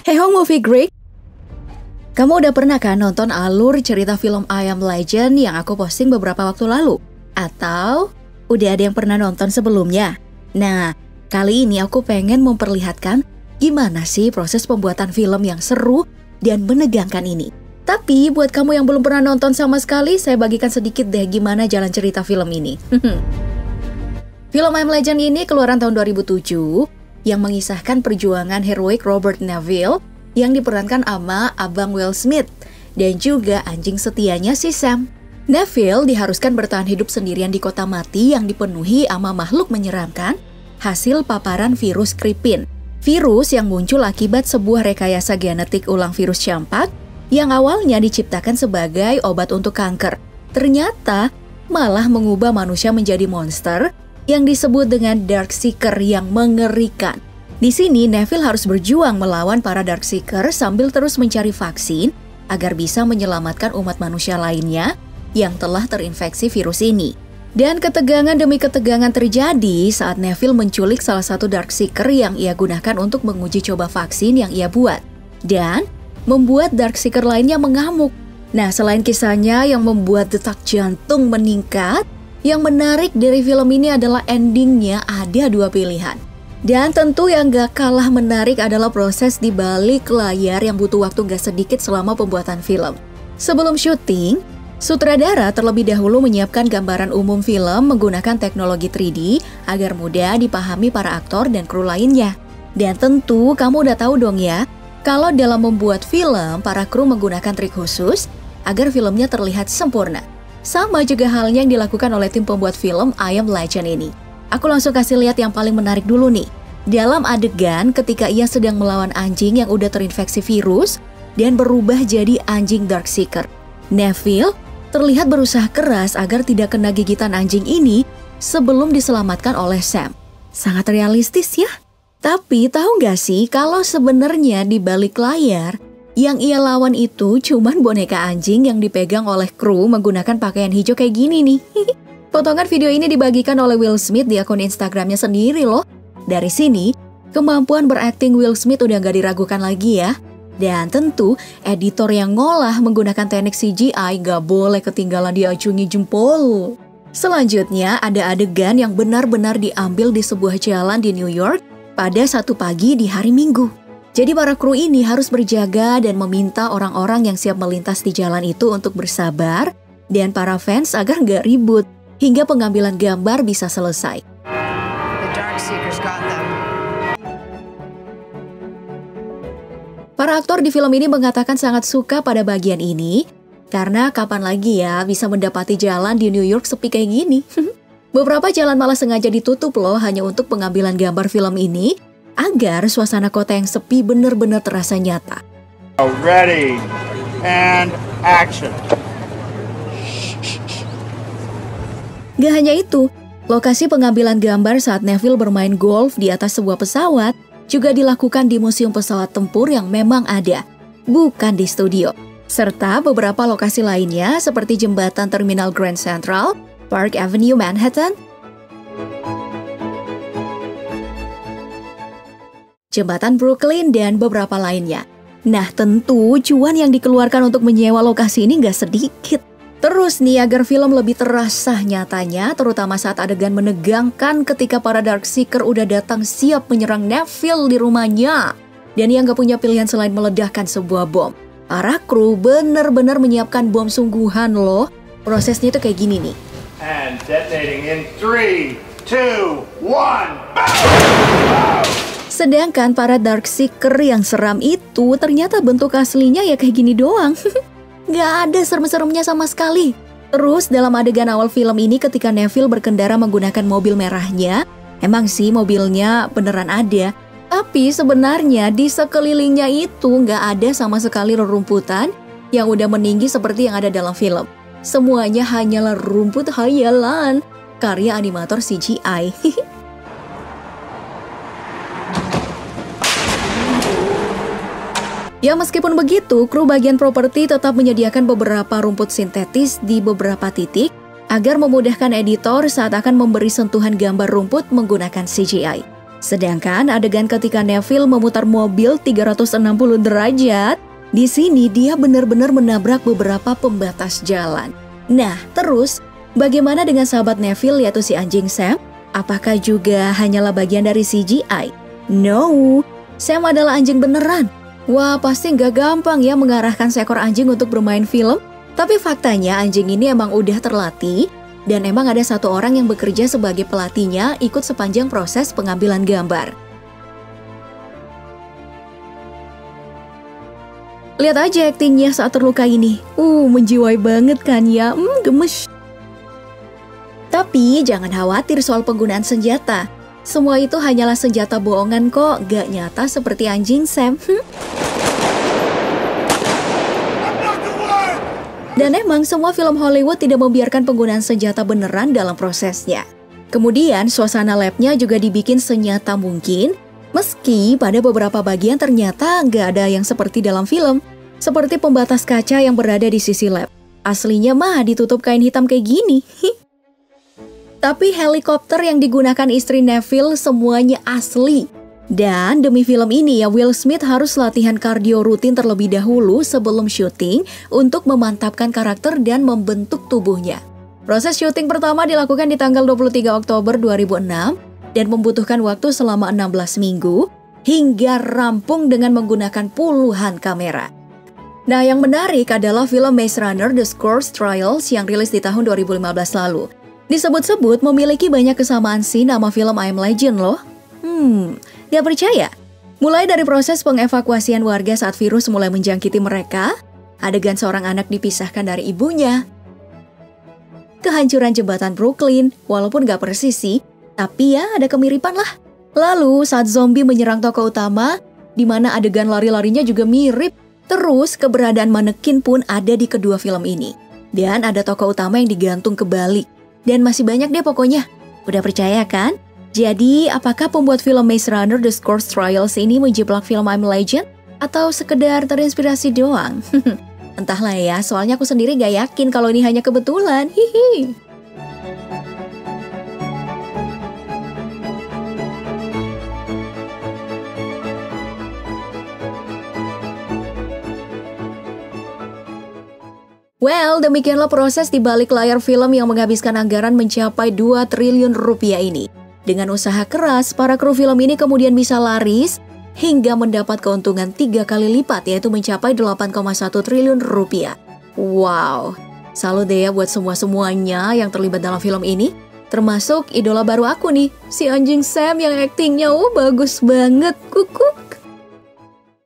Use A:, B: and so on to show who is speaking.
A: Hey Hong Movie Geek, kamu udah pernah kan nonton alur cerita film I Am Legend yang aku posting beberapa waktu lalu? Atau udah ada yang pernah nonton sebelumnya? Nah, kali ini aku pengen memperlihatkan gimana sih proses pembuatan film yang seru dan menegangkan ini. Tapi buat kamu yang belum pernah nonton sama sekali, saya bagikan sedikit deh gimana jalan cerita film ini. Film I Am Legend ini keluaran tahun 2007 yang mengisahkan perjuangan heroik Robert Neville yang diperankan sama Abang Will Smith dan juga anjing setianya si Sam. Neville diharuskan bertahan hidup sendirian di kota mati yang dipenuhi sama makhluk menyeramkan hasil paparan virus Kripin. Virus yang muncul akibat sebuah rekayasa genetik ulang virus campak yang awalnya diciptakan sebagai obat untuk kanker. Ternyata malah mengubah manusia menjadi monster yang disebut dengan Darkseeker yang mengerikan. Di sini Neville harus berjuang melawan para Darkseeker sambil terus mencari vaksin agar bisa menyelamatkan umat manusia lainnya yang telah terinfeksi virus ini. Dan ketegangan demi ketegangan terjadi saat Neville menculik salah satu Darkseeker yang ia gunakan untuk menguji coba vaksin yang ia buat. Dan membuat Darkseeker lainnya mengamuk. Nah, selain kisahnya yang membuat detak jantung meningkat, yang menarik dari film ini adalah endingnya ada dua pilihan. Dan tentu yang gak kalah menarik adalah proses di balik layar yang butuh waktu gak sedikit selama pembuatan film. Sebelum syuting, sutradara terlebih dahulu menyiapkan gambaran umum film menggunakan teknologi 3D agar mudah dipahami para aktor dan kru lainnya. Dan tentu kamu udah tahu dong ya, kalau dalam membuat film, para kru menggunakan trik khusus agar filmnya terlihat sempurna. Sama juga halnya yang dilakukan oleh tim pembuat film I Am Legend ini. Aku langsung kasih lihat yang paling menarik dulu nih. Dalam adegan ketika ia sedang melawan anjing yang udah terinfeksi virus dan berubah jadi anjing Darkseeker. Neville terlihat berusaha keras agar tidak kena gigitan anjing ini sebelum diselamatkan oleh Sam. Sangat realistis ya. Tapi tahu nggak sih kalau sebenarnya di balik layar yang ia lawan itu cuman boneka anjing yang dipegang oleh kru menggunakan pakaian hijau kayak gini nih. Potongan video ini dibagikan oleh Will Smith di akun Instagramnya sendiri loh. Dari sini, kemampuan berakting Will Smith udah gak diragukan lagi ya. Dan tentu, editor yang ngolah menggunakan teknik CGI gak boleh ketinggalan diacungi jempol. Selanjutnya, ada adegan yang benar-benar diambil di sebuah jalan di New York pada satu pagi di hari Minggu. Jadi para kru ini harus berjaga dan meminta orang-orang yang siap melintas di jalan itu untuk bersabar dan para fans agar gak ribut hingga pengambilan gambar bisa selesai. Para aktor di film ini mengatakan sangat suka pada bagian ini karena kapan lagi ya bisa mendapati jalan di New York sepi kayak gini. Beberapa jalan malah sengaja ditutup loh hanya untuk pengambilan gambar film ini agar suasana kota yang sepi benar-benar terasa nyata.
B: Ready and action.
A: Gak hanya itu, lokasi pengambilan gambar saat Neville bermain golf di atas sebuah pesawat juga dilakukan di museum pesawat tempur yang memang ada, bukan di studio. Serta beberapa lokasi lainnya seperti jembatan Terminal Grand Central, Park Avenue Manhattan, jembatan Brooklyn, dan beberapa lainnya. Nah, tentu cuan yang dikeluarkan untuk menyewa lokasi ini gak sedikit. Terus nih, agar film lebih terasa nyatanya, terutama saat adegan menegangkan ketika para Darkseeker udah datang siap menyerang Neville di rumahnya. Dan yang gak punya pilihan selain meledakkan sebuah bom. Para kru bener-bener menyiapkan bom sungguhan loh. Prosesnya itu kayak gini nih.
B: And detonating in 3, 2, 1, boom!
A: Sedangkan para Darkseeker yang seram itu ternyata bentuk aslinya ya kayak gini doang. Gak ada serem-seremnya sama sekali. Terus dalam adegan awal film ini ketika Neville berkendara menggunakan mobil merahnya, emang sih mobilnya beneran ada. Tapi sebenarnya di sekelilingnya itu gak ada sama sekali rerumputan yang udah meninggi seperti yang ada dalam film. Semuanya hanyalah rumput hayalan, karya animator CGI. Ya meskipun begitu, kru bagian properti tetap menyediakan beberapa rumput sintetis di beberapa titik agar memudahkan editor saat akan memberi sentuhan gambar rumput menggunakan CGI. Sedangkan adegan ketika Neville memutar mobil 360 derajat, di sini dia benar-benar menabrak beberapa pembatas jalan. Nah, terus bagaimana dengan sahabat Neville yaitu si anjing Sam? Apakah juga hanyalah bagian dari CGI? No, Sam adalah anjing beneran. Wah, pasti nggak gampang ya mengarahkan seekor anjing untuk bermain film. Tapi faktanya anjing ini emang udah terlatih dan emang ada satu orang yang bekerja sebagai pelatihnya ikut sepanjang proses pengambilan gambar. Lihat aja aktingnya saat terluka ini. Menjiwai banget kan ya, gemes. Tapi jangan khawatir soal penggunaan senjata. Semua itu hanyalah senjata bohongan kok, gak nyata seperti anjing Sam. Dan emang semua film Hollywood tidak membiarkan penggunaan senjata beneran dalam prosesnya. Kemudian suasana labnya juga dibikin senyata mungkin, meski pada beberapa bagian ternyata nggak ada yang seperti dalam film, seperti pembatas kaca yang berada di sisi lab. Aslinya mah ditutup kain hitam kayak gini. Tapi helikopter yang digunakan istri Neville semuanya asli. Dan demi film ini ya Will Smith harus latihan kardio rutin terlebih dahulu sebelum syuting untuk memantapkan karakter dan membentuk tubuhnya. Proses syuting pertama dilakukan di tanggal 23 Oktober 2006 dan membutuhkan waktu selama 16 minggu hingga rampung dengan menggunakan puluhan kamera. Nah, yang menarik adalah film Maze Runner The Scores Trials yang rilis di tahun 2015 lalu. Disebut-sebut memiliki banyak kesamaan scene sama film I Am Legend loh. Gak percaya? Mulai dari proses pengevakuasian warga saat virus mulai menjangkiti mereka, adegan seorang anak dipisahkan dari ibunya, kehancuran jembatan Brooklyn, walaupun gak persis sih, tapi ya ada kemiripan lah. Lalu saat zombie menyerang tokoh utama, di mana adegan lari-larinya juga mirip. Terus keberadaan manekin pun ada di kedua film ini. Dan ada tokoh utama yang digantung kebalik. Dan masih banyak deh pokoknya. Udah percaya kan? Jadi, apakah pembuat film Maze Runner The Scores Trials ini menjiplak film I'm Legend? Atau sekedar terinspirasi doang? Entahlah ya, soalnya aku sendiri gak yakin kalau ini hanya kebetulan. Hihi. Well, demikianlah proses di balik layar film yang menghabiskan anggaran mencapai 2 triliun rupiah ini. Dengan usaha keras, para kru film ini kemudian bisa laris hingga mendapat keuntungan 3 kali lipat, yaitu mencapai 8,1 triliun rupiah. Wow, salut deh ya buat semua-semuanya yang terlibat dalam film ini. Termasuk idola baru aku nih, si anjing Sam yang aktingnya bagus banget, kuku.